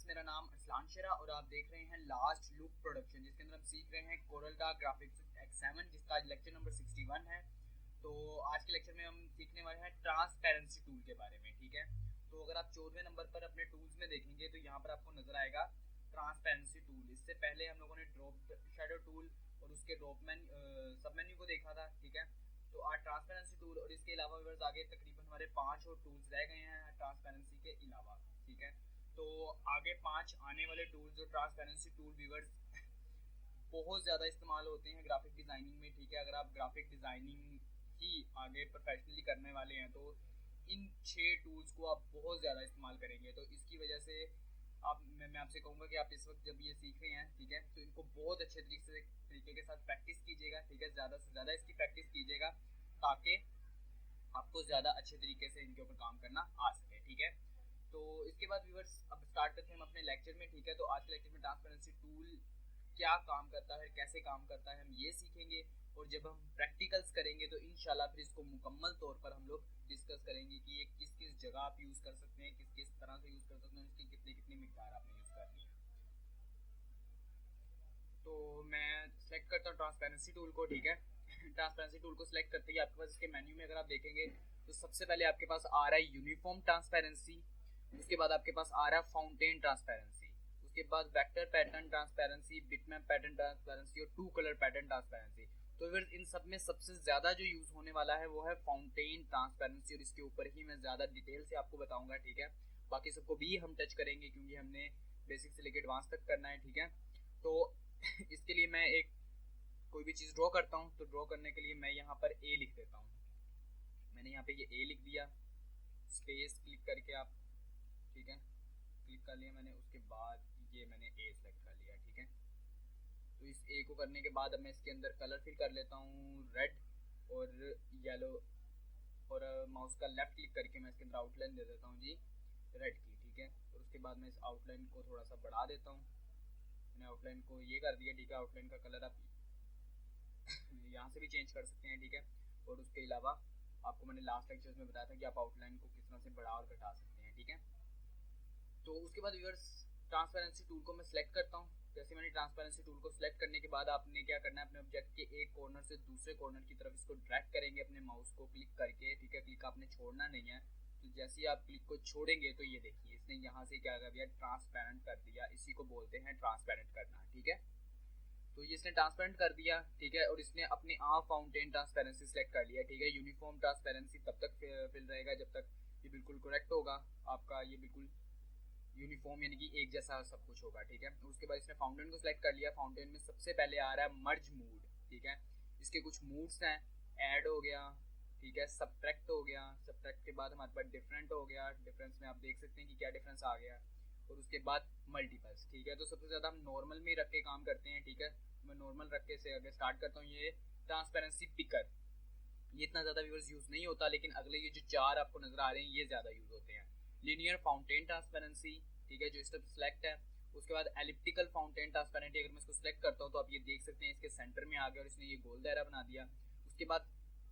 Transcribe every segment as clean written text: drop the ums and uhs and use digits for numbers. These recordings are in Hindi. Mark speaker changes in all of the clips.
Speaker 1: मेरा नाम अरसलान शेरा और आप देख रहे हैं लास्ट लुक प्रोडक्शन, जिसके अंदर हम सीख रहे हैं कोरल ड्रा ग्राफिक्स X7, जिसका आज लेक्चर नंबर 61 है। तो आज के लेक्चर में हम सीखने वाले हैं ट्रांसपेरेंसी टूल के बारे में। ठीक है, तो अगर आप 14वें नंबर पर अपने टूल्स में देखेंगे तो यहाँ पर आपको नजर आएगा ट्रांसपेरेंसी टूल। इससे पहले हम लोगों ने ड्रॉप शेडो टूल और उसके ड्रॉप सब मेन्यू को देखा था। ठीक है, तो आज ट्रांसपेरेंसी टूल और इसके अलावा व्यूअर्स आगे तकरीबन हमारे 5 और टूल्स रह गए हैं ट्रांसपेरेंसी के अलावा। ठीक है, तो आगे 5 आने वाले टूल्स जो ट्रांसपेरेंसी टूल व्यूअर्स बहुत ज़्यादा इस्तेमाल होते हैं ग्राफिक डिज़ाइनिंग में। ठीक है, अगर आप ग्राफिक डिज़ाइनिंग ही आगे प्रोफेशनली करने वाले हैं तो इन 6 टूल्स को आप बहुत ज़्यादा इस्तेमाल करेंगे। तो इसकी वजह से मैं आपसे कहूँगा कि आप इस वक्त जब ये सीख रहे हैं, ठीक है, तो इनको बहुत अच्छे तरीके के साथ प्रैक्टिस कीजिएगा। ठीक है, ज़्यादा से ज़्यादा इसकी प्रैक्टिस कीजिएगा ताकि आपको ज़्यादा अच्छे तरीके से इनके ऊपर काम करना आ सके। ठीक है, तो इसके बाद व्यूअर्स अब स्टार्ट करते हैं हम अपने लेक्चर में। ठीक है, तो आज के लेक्चर में ट्रांसपेरेंसी टूल क्या काम करता है, कैसे काम करता है, हम ये सीखेंगे। और जब हम प्रैक्टिकल्स करेंगे तो इंशाल्लाह फिर इसको मुकम्मल तौर पर हम लोग डिस्कस करेंगे कि ये किस किस जगह आप यूज़ कर सकते हैं, किस किस तरह से यूज़ कर सकते हैं, इसकी कितनी कितनी मिकदार आपने यूज़ करनी है। तो मैं सेलेक्ट करता हूँ ट्रांसपेरेंसी टूल को। ठीक है, ट्रांसपेरेंसी टूल को सिलेक्ट करते ही आपके पास इसके मेन्यू में अगर आप देखेंगे तो सबसे पहले आपके पास आ रहा है यूनिफॉर्म ट्रांसपेरेंसी, उसके बाद आपके पास आ रहा है फाउंटेन ट्रांसपेरेंसी, उसके बाद vector pattern transparency, bitmap pattern transparency और टू कलर पैटर्न ट्रांसपेरेंसी। तो फिर इन सब में सबसे ज़्यादा जो यूज़ होने वाला है वो है फाउंटेन ट्रांसपेरेंसी और इसके ऊपर ही मैं ज़्यादा डिटेल से आपको बताऊंगा। ठीक है, बाकी सबको भी हम टच करेंगे क्योंकि हमने बेसिक से लेकर एडवांस तक करना है। ठीक है, तो इसके लिए मैं एक कोई भी चीज़ ड्रॉ करता हूँ तो ड्रॉ करने के लिए मैं यहाँ पर ए लिख देता हूँ। मैंने यहाँ पे ये ए लिख दिया, स्पेस क्लिक करके आप, ठीक है, क्लिक कर लिया मैंने। उसके बाद ये मैंने ए सेलेक्ट कर लिया। ठीक है, तो इस ए को करने के बाद अब मैं इसके अंदर कलर फिल कर लेता हूँ रेड और येलो, और माउस का लेफ्ट क्लिक करके मैं इसके अंदर आउटलाइन दे देता हूँ जी रेड की। ठीक है, और उसके बाद मैं इस आउटलाइन को थोड़ा सा बढ़ा देता हूँ। मैंने आउटलाइन को ये कर दिया। ठीक है, आउटलाइन का कलर आप यहाँ से भी चेंज कर सकते हैं। ठीक है, और उसके अलावा आपको मैंने लास्ट लेक्चर्स में बताया था कि आप आउटलाइन को किस तरह से बढ़ा और घटा सकते हैं। ठीक है, तो उसके बाद व्यूअर्स ट्रांसपेरेंसी टूल को मैं सिलेक्ट करता हूँ। जैसे मैंने ट्रांसपेरेंसी टूल को सिलेक्ट करने के बाद आपने क्या करना है, अपने ऑब्जेक्ट के एक कॉर्नर से दूसरे कॉर्नर की तरफ इसको ड्रैग करेंगे अपने माउस को क्लिक करके। ठीक है, क्लिक आपने छोड़ना नहीं है। तो जैसे ही आप क्लिक को छोड़ेंगे तो ये देखिए इसने यहाँ से क्या कर दिया, ट्रांसपेरेंट कर दिया। इसी को बोलते हैं ट्रांसपेरेंट करना। ठीक है, तो ये इसने ट्रांसपेरेंट कर दिया। ठीक है, और इसने अपने आप फाउंटेन ट्रांसपेरेंसी सेलेक्ट कर लिया। ठीक है, यूनिफॉर्म ट्रांसपेरेंसी तब तक फिल रहेगा जब तक ये बिल्कुल करेक्ट होगा आपका, ये बिल्कुल यूनिफॉर्म यानी कि एक जैसा सब कुछ होगा। ठीक है, उसके बाद इसने फाउंटेन को सिलेक्ट कर लिया। फाउंटेन में सबसे पहले आ रहा है मर्ज मूड। ठीक है, इसके कुछ मूड्स हैं, ऐड हो गया, ठीक है, सब्ट्रैक्ट हो गया, सब्ट्रैक्ट के बाद हमारे पास डिफरेंट हो गया। डिफरेंस में आप देख सकते हैं कि क्या डिफरेंस आ गया, और उसके बाद मल्टीपल्स। ठीक है, तो सबसे ज़्यादा हम नॉर्मल में रख के काम करते हैं। ठीक है, मैं नॉर्मल रख के से अगर स्टार्ट करता हूँ, ये ट्रांसपेरेंसी पिकर, ये इतना ज़्यादा व्यूअर्स यूज़ नहीं होता, लेकिन अगले ये जो 4 आपको नजर आ रहे हैं ये ज़्यादा यूज़ होते हैं। लीनियर फाउंटेन ट्रांसपेरेंसी, ठीक है, जो इस तरफ सिलेक्ट है। उसके बाद एलिप्टिकल फाउंटेन ट्रांसपेरेंसी, अगर मैं इसको सिलेक्ट करता हूँ तो आप ये देख सकते हैं इसके सेंटर में आ गया और इसने ये गोल दायरा बना दिया। उसके बाद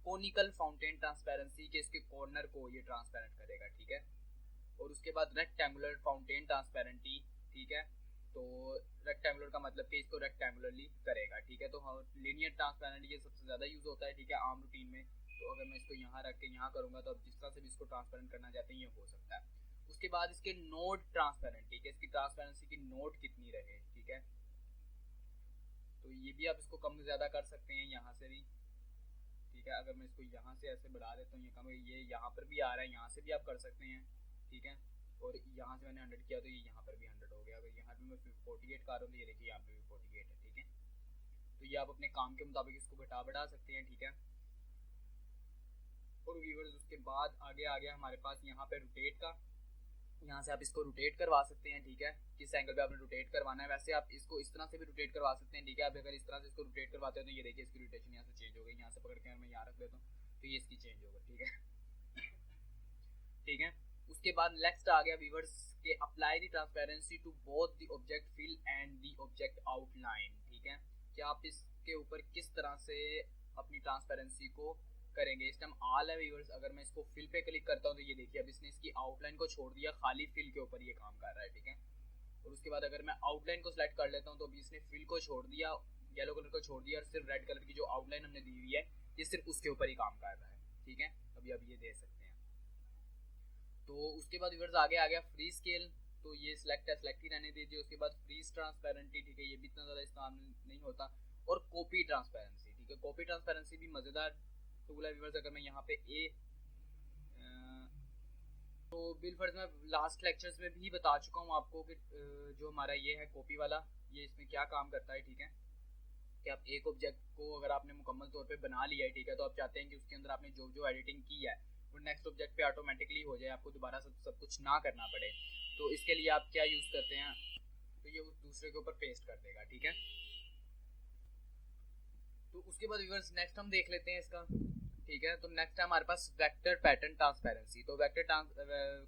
Speaker 1: कोनिकल फाउंटेन ट्रांसपेरेंसी के इसके कॉर्नर को ये ट्रांसपेरेंट करेगा। ठीक है, और उसके बाद रेक्टेंगुलर फाउंटेन ट्रांसपेरेंटी। ठीक है, तो रेक्टेंगुलर का मतलब कि इसको रेक्टेंगुलरली करेगा। ठीक है, तो लीनियर ट्रांसपेरेंट ये सबसे ज़्यादा यूज़ होता है। ठीक है, आम रूटीन में। तो अगर मैं इसको यहाँ रख के यहाँ करूँगा तो अब जिस तरह से भी इसको ट्रांसपेरेंट करना चाहते हैं ये हो सकता है। उसके बाद इसके नोड ट्रांसपेरेंट, ठीक है, इसकी ट्रांसपेरेंसी की नोड कितनी रहे। ठीक है, तो ये भी आप इसको कम ज़्यादा कर सकते हैं यहाँ से भी। ठीक है, अगर मैं इसको यहाँ से ऐसे बढ़ा देता हूँ, ये कम, ये यहाँ पर भी आ रहा है, यहाँ से भी आप कर सकते हैं। ठीक है, और यहाँ से मैंने 100 किया तो ये यहाँ पर भी 100 हो गया। अगर यहाँ पे मैं 48 कर रहा हूँ तो ये देखिए यहाँ पे भी 48 है। ठीक है, तो ये आप अपने काम के मुताबिक इसको घटा बढ़ा सकते हैं। ठीक है, और व्यूअर्स उसके बाद आगे आ गया हमारे पास यहाँ पे रोटेट का। यहाँ से आप इसको रोटेट करवा सकते हैं। ठीक है, किस एंगल पे आपने रोटेट करवाना है। वैसे आप इसको इस तरह से भी रोटेट करवा सकते हैं। ठीक है, आप अगर इस तरह से इसको रोटेट करवाते हैं तो ये देखिए इसकी रोटेशन यहाँ से चेंज हो गई। यहाँ से पकड़ के मैं यहाँ रख देता हूँ तो ये इसकी चेंज होगा। ठीक है, ठीक है, उसके बाद नेक्स्ट आ गया व्यूअर्स के apply the transparency to both the object fill and the object outline. ठीक है, कि आप इसके ऊपर किस तरह से अपनी ट्रांसपेरेंसी को करेंगे। इस टाइम ऑल है व्यूअर्स। अगर मैं इसको फिल पे क्लिक करता हूँ तो ये देखिए अब इसने इसकी आउटलाइन को छोड़ दिया, खाली फिल के ऊपर ये काम कर रहा है। ठीक है, और उसके बाद अगर मैं आउटलाइन को सिलेक्ट कर लेता हूँ तो अभी इसने फिल को छोड़ दिया, येलो कलर को छोड़ दिया और सिर्फ रेड कलर की जो आउटलाइन हमने दी हुई है ये सिर्फ उसके ऊपर ही काम कर रहा है, ठीक है। अभी आप ये दे सकते हैं। तो उसके बाद व्यूअर्स आगे आ गया फ्री स्केल, तो ये सिलेक्ट ही रहने दीजिए। उसके बाद फ्रीज ट्रांसपेरेंटी, ठीक है, ये भी इतना ज़्यादा इस्तेमाल नहीं होता। और कॉपी ट्रांसपेरेंसी, ठीक है, कॉपी ट्रांसपेरेंसी भी मज़ेदार टूल है व्यूअर्स। अगर मैं यहाँ पे तो बिलफर्ज मैं लास्ट लेक्चर्स में भी बता चुका हूँ आपको कि जो हमारा ये है कॉपी वाला, ये इसमें क्या काम करता है, ठीक है, कि आप एक ऑब्जेक्ट को अगर आपने मुकम्मल तौर पे बना लिया है, ठीक है, तो आप चाहते हैं कि उसके अंदर आपने जो जो एडिटिंग की है वो नेक्स्ट ऑब्जेक्ट पे ऑटोमेटिकली हो जाए, आपको दोबारा सब कुछ ना करना पड़े। तो इसके लिए आप क्या यूज़ करते हैं, तो ये उस दूसरे के ऊपर पेस्ट कर देगा, ठीक है। तो उसके बाद व्यूअर्स नेक्स्ट हम देख लेते हैं इसका, ठीक है। तो नेक्स्ट है हमारे पास वेक्टर पैटर्न ट्रांसपेरेंसी। तो वेक्टर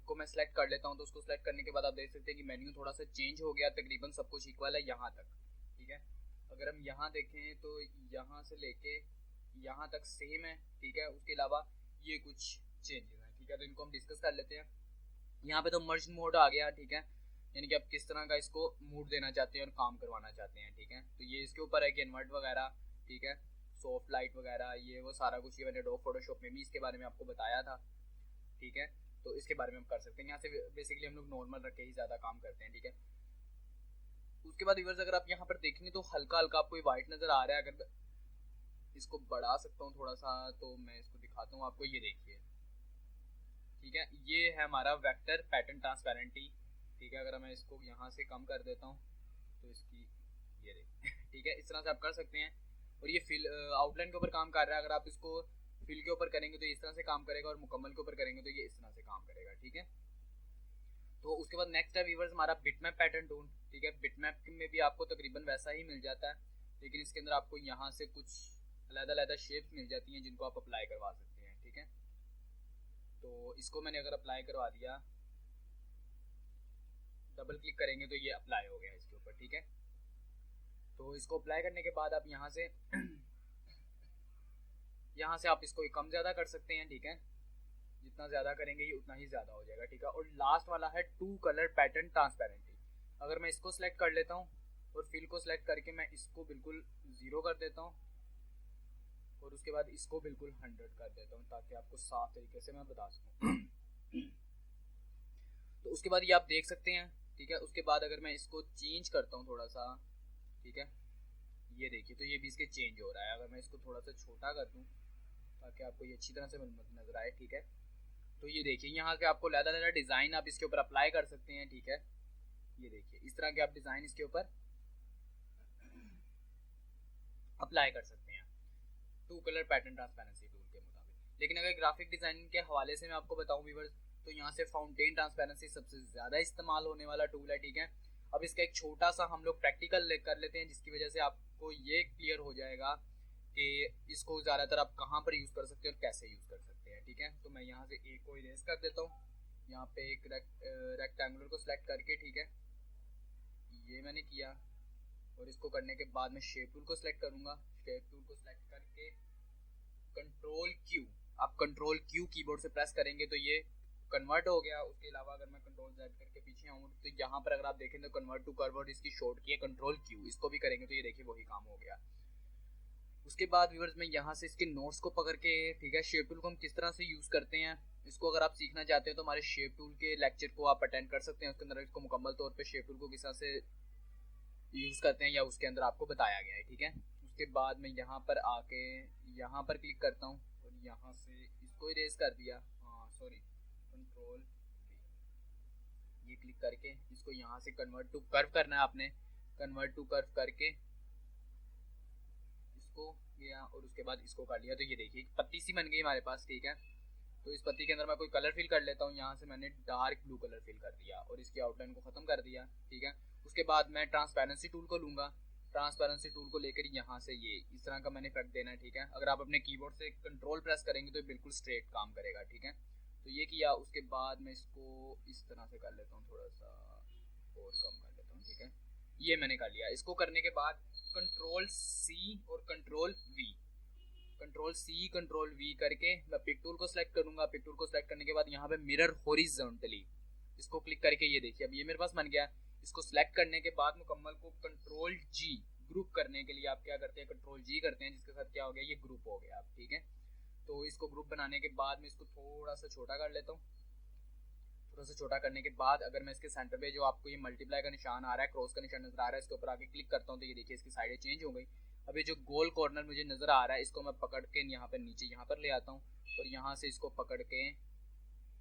Speaker 1: को मैं सेलेक्ट कर लेता हूँ। तो उसको सेलेक्ट करने के बाद आप देख सकते हैं कि मेन्यू थोड़ा सा चेंज हो गया, तकरीबन सब कुछ इक्वल है यहाँ तक, ठीक है। अगर हम यहाँ देखें तो यहाँ से लेके यहाँ तक सेम है, ठीक है। उसके अलावा ये कुछ चेंजेस हैं, ठीक है, तो इनको हम डिस्कस कर लेते हैं। यहाँ पे तो मर्ज मोड आ गया, ठीक है, यानी कि आप किस तरह का इसको मूड देना चाहते हैं और काम करवाना चाहते हैं, ठीक है। तो ये इसके ऊपर है कि इन्वर्ट वगैरह, ठीक है, सॉफ्ट लाइट वगैरह, ये वो सारा कुछ, ये मैंने डॉग फोटोशॉप में भी इसके बारे में आपको बताया था, ठीक है। तो इसके बारे में हम कर सकते हैं। यहाँ से बेसिकली हम लोग नॉर्मल रख के ही ज़्यादा काम करते हैं, ठीक है। उसके बाद व्यूअर्स अगर आप यहाँ पर देखेंगे तो हल्का हल्का आपको वाइट नज़र आ रहा है। अगर इसको बढ़ा सकता हूँ थोड़ा सा तो मैं इसको दिखाता हूँ आपको, ये देखिए, ठीक है, ये है हमारा वेक्टर पैटर्न ट्रांसपेरेंटी, ठीक है। अगर मैं इसको यहाँ से कम कर देता हूँ तो इसकी ये देखिए ठीक है, इस तरह से आप कर सकते हैं। और ये फिल आउटलाइन के ऊपर काम कर रहा है। अगर आप इसको फिल के ऊपर करेंगे तो इस तरह से काम करेगा और मुकम्मल के ऊपर करेंगे तो ये इस तरह से काम करेगा, ठीक है। तो उसके बाद नेक्स्ट है व्यूअर्स हमारा बिटमैप पैटर्न टूल, ठीक है। बिटमैप में भी आपको तकरीबन वैसा ही मिल जाता है, लेकिन इसके अंदर आपको यहाँ से कुछ अलग-अलग शेप्स मिल जाती हैं जिनको आप अप्लाई करवा सकते हैं, ठीक है। तो इसको मैंने अगर अप्लाई करवा दिया, डबल क्लिक करेंगे तो ये अप्लाई हो गया इसके ऊपर, ठीक है। तो इसको अप्लाई करने के बाद आप यहाँ से आप इसको कम ज़्यादा कर सकते हैं, ठीक है। जितना ज़्यादा करेंगे ये उतना ही ज़्यादा हो जाएगा, ठीक है। और लास्ट वाला है टू कलर पैटर्न ट्रांसपेरेंटी। अगर मैं इसको सिलेक्ट कर लेता हूँ और फिल को सिलेक्ट करके मैं इसको बिल्कुल 0 कर देता हूँ और उसके बाद इसको बिल्कुल 100 कर देता हूँ ताकि आपको साफ तरीके से मैं बता सकूँ तो उसके बाद ये आप देख सकते हैं, ठीक है। उसके बाद अगर मैं इसको चेंज करता हूँ थोड़ा सा, ठीक है, ये देखिए, तो ये भी इसके चेंज हो रहा है। अगर मैं इसको थोड़ा सा छोटा कर दूँ ताकि आपको ये अच्छी तरह से नजर आए, ठीक है। तो ये देखिए यहाँ के आपको अलग-अलग डिज़ाइन आप इसके ऊपर अप्लाई कर सकते हैं, ठीक है। ये देखिए इस तरह के आप डिज़ाइन इसके ऊपर अप्लाई कर सकते हैं to colour pattern transparency tool के मुताबिक। लेकिन अगर ग्राफिक डिज़ाइनिंग के हवाले से मैं आपको बताऊँ व्यूअर्स, तो यहाँ से फाउंटेन ट्रांसपेरेंसी सबसे ज़्यादा इस्तेमाल होने वाला टूल है, ठीक है। अब इसका एक छोटा सा हम लोग प्रैक्टिकल कर लेते हैं जिसकी वजह से आपको ये क्लियर हो जाएगा कि इसको ज़्यादातर आप कहाँ पर यूज़ कर सकते हैं और कैसे यूज़ कर सकते हैं, ठीक है। तो मैं यहाँ से एक को इरेज कर देता हूँ, यहाँ पे एक रेक्टेंगुलर को सिलेक्ट करके, ठीक है, ये मैंने किया। और इसको करने के बाद मैं शेप टूल को सिलेक्ट करूँगा। शेप टूल को सिलेक्ट करके कंट्रोल क्यू, आप कंट्रोल क्यू कीबोर्ड से प्रेस करेंगे तो ये कन्वर्ट हो गया। उसके अलावा अगर मैं कंट्रोल जेड करके पीछे आऊँ तो यहाँ पर अगर आप देखें तो कन्वर्ट टू कर्व और इसकी शॉर्ट की है कंट्रोल क्यू, इसको भी करेंगे तो ये देखिए वही काम हो गया। उसके बाद व्यूअर्स मैं यहाँ से इसके नोट्स को पकड़ के, ठीक है, शेप टूल को हम किस तरह से यूज़ करते हैं इसको अगर आप सीखना चाहते हैं तो हमारे शेप टूल के लेक्चर को आप अटेंड कर सकते हैं। उसके अंदर इसको मुकम्मल तौर पे शेप टूल को किस तरह से यूज़ करते हैं या उसके अंदर आपको बताया गया है, ठीक है। उसके बाद मैं यहाँ पर आके यहाँ पर क्लिक करता हूँ और यहाँ से इसको इरेज कर दिया, हाँ सॉरी, कंट्रोल ये क्लिक करके इसको यहाँ से कन्वर्ट टू कर्व करना है आपने। कन्वर्ट टू कर्व करके इसको गया और उसके बाद इसको कर लिया तो ये देखिए पत्ती सी बन गई हमारे पास, ठीक है। तो इस पत्ती के अंदर मैं कोई कलर फिल कर लेता हूँ। यहाँ से मैंने डार्क ब्लू कलर फिल कर दिया और इसकी आउटलाइन को ख़त्म कर दिया, ठीक है। उसके बाद मैं ट्रांसपेरेंसी टूल को लूँगा। ट्रांसपेरेंसी टूल को लेकर यहाँ से ये इस तरह का मैंने इफेक्ट देना है, ठीक है। अगर आप अपने कीबोर्ड से कंट्रोल प्रेस करेंगे तो बिल्कुल स्ट्रेट काम करेगा, ठीक है। तो ये किया। उसके बाद मैं इसको इस तरह से कर लेता हूँ, थोड़ा सा और कम कर लेता हूँ, ठीक है। ये मैंने कर लिया। इसको करने के बाद कंट्रोल सी और control V, control C control V करके मैं पिक टूल को सिलेक्ट करूंगा। पिक टूल को सिलेक्ट करने के बाद यहाँ पे मिरर हॉरिजॉन्टली इसको क्लिक करके ये देखिए अब ये मेरे पास बन गया। इसको सिलेक्ट करने के बाद मुकम्मल को कंट्रोल जी ग्रुप करने के लिए आप क्या करते हैं, कंट्रोल जी करते हैं, जिसके साथ क्या हो गया, ये ग्रुप हो गया आप, ठीक है। तो इसको ग्रुप बनाने के बाद मैं इसको थोड़ा सा छोटा कर लेता हूँ। थोड़ा सा छोटा करने के बाद अगर मैं इसके सेंटर पे जो आपको ये मल्टीप्लाई का निशान आ रहा है, क्रॉस का निशान नजर आ रहा है, इसके ऊपर आके क्लिक करता हूँ तो ये देखिए इसकी साइडें चेंज हो गई। अभी जो गोल कॉर्नर मुझे नजर आ रहा है इसको मैं पकड़ के यहाँ पर नीचे यहाँ पर ले आता हूँ और यहाँ से इसको पकड़ के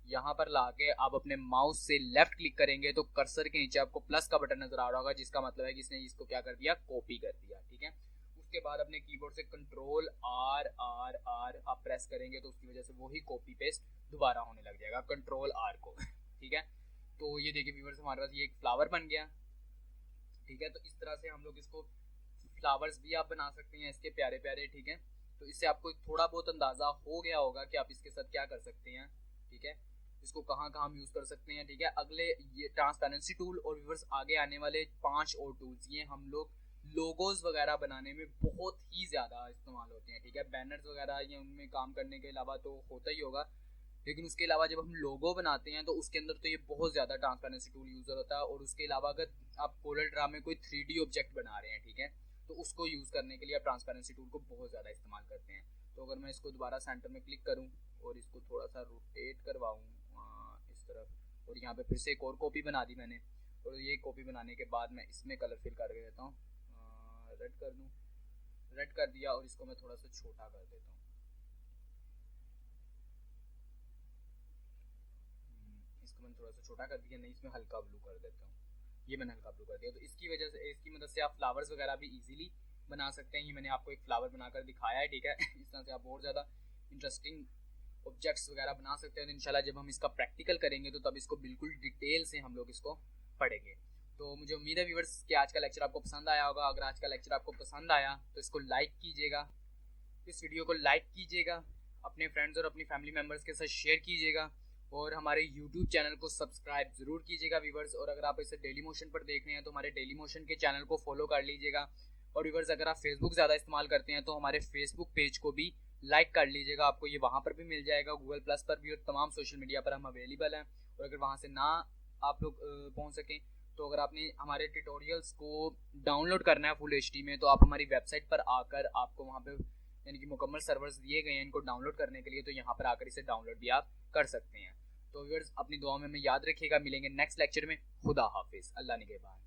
Speaker 1: यहाँ पर लाके आप अपने माउस से लेफ्ट क्लिक करेंगे तो कर्सर के नीचे आपको प्लस का बटन नजर आ रहा होगा, जिसका मतलब है कि इसने इसको क्या कर दिया, कॉपी कर दिया, ठीक है। उसके बाद अपने कीबोर्ड से कंट्रोल आर आर आर आप प्रेस करेंगे तो उसकी वजह से वही कॉपी पेस्ट दोबारा होने लग जाएगा, कंट्रोल आर को ठीक है। तो ये देखिए व्यूअर्स हमारे पास ये एक फ्लावर बन गया, ठीक है। तो इस तरह से हम लोग इसको फ्लावर्स भी आप बना सकते हैं इसके प्यारे प्यारे, ठीक है। तो इससे आपको थोड़ा बहुत अंदाजा हो गया होगा कि आप इसके साथ क्या कर सकते हैं, ठीक है, इसको कहाँ कहाँ हम यूज कर सकते हैं, ठीक है। अगले ये ट्रांसपेरेंसी टूल और व्यूअर्स आगे आने वाले 5 और टूल्स ये हम लोग लोगोज वगैरह बनाने में बहुत ही ज्यादा इस्तेमाल होते हैं, ठीक है। बैनर्स वगैरह ये उनमें काम करने के अलावा तो होता ही होगा, लेकिन उसके अलावा जब हम लोगो बनाते हैं तो उसके अंदर तो ये बहुत ज्यादा ट्रांसपेरेंसी टूल यूजर होता है। और उसके अलावा अगर आप कोरल ड्रा में कोई 3D ऑब्जेक्ट बना रहे हैं, ठीक है, तो उसको यूज करने के लिए आप ट्रांसपेरेंसी टूल को बहुत ज्यादा इस्तेमाल करते हैं। तो अगर मैं इसको दोबारा सेंटर में क्लिक करूं और इसको थोड़ा सा रोटेट करवाऊं इस तरफ, और यहाँ पे फिर से एक और कॉपी बना दी मैंने, और ये कॉपी बनाने के बाद मैं इसमें कलर फिल करके देता हूँ, रेड कर दूँ, रेड कर दिया और इसको मैं थोड़ा सा छोटा कर देता हूँ, इसको मैंने थोड़ा सा छोटा कर दिया, नहीं इसमें हल्का ब्लू कर देता हूँ, ये मैंने हल्का ब्लू कर दिया। तो इसकी वजह से इसकी मदद से आप फ्लावर्स वगैरह भी इजीली बना सकते हैं। ये मैंने आपको एक फ्लावर बनाकर दिखाया है, ठीक है। इस तरह से आप बहुत ज़्यादा इंटरेस्टिंग ऑब्जेक्ट्स वगैरह बना सकते हैं। तो इंशाल्लाह जब हम इसका प्रैक्टिकल करेंगे तो तब इसको बिल्कुल डिटेल से हम लोग इसको पढ़ेंगे। तो मुझे उम्मीद है व्यूअर्स कि आज का लेक्चर आपको पसंद आया होगा। अगर आज का लेक्चर आपको पसंद आया तो इसको लाइक कीजिएगा, इस वीडियो को लाइक कीजिएगा, अपने फ्रेंड्स और अपनी फैमिली मेम्बर्स के साथ शेयर कीजिएगा और हमारे यूट्यूब चैनल को सब्सक्राइब जरूर कीजिएगा व्यूअर्स। और अगर आप इसे डेली मोशन पर देख रहे हैं तो हमारे डेली मोशन के चैनल को फॉलो कर लीजिएगा। और व्यूअर्स अगर आप फेसबुक ज़्यादा इस्तेमाल करते हैं तो हमारे फेसबुक पेज को भी लाइक कर लीजिएगा, आपको ये वहाँ पर भी मिल जाएगा, गूगल प्लस पर भी और तमाम सोशल मीडिया पर हम अवेलेबल हैं। और अगर वहाँ से ना आप लोग पहुँच सकें तो अगर आपने हमारे ट्यूटोरियल्स को डाउनलोड करना है फुल HD में तो आप हमारी वेबसाइट पर आकर आपको वहाँ पे यानी कि मुकम्मल सर्वर्स दिए गए हैं इनको डाउनलोड करने के लिए, तो यहाँ पर आकर इसे डाउनलोड भी आप कर सकते हैं। तो व्यूअर्स अपनी दुआ में हमें याद रखिएगा, मिलेंगे नेक्स्ट लेक्चर में। खुदा हाफिज, अल्लाह निगहबान।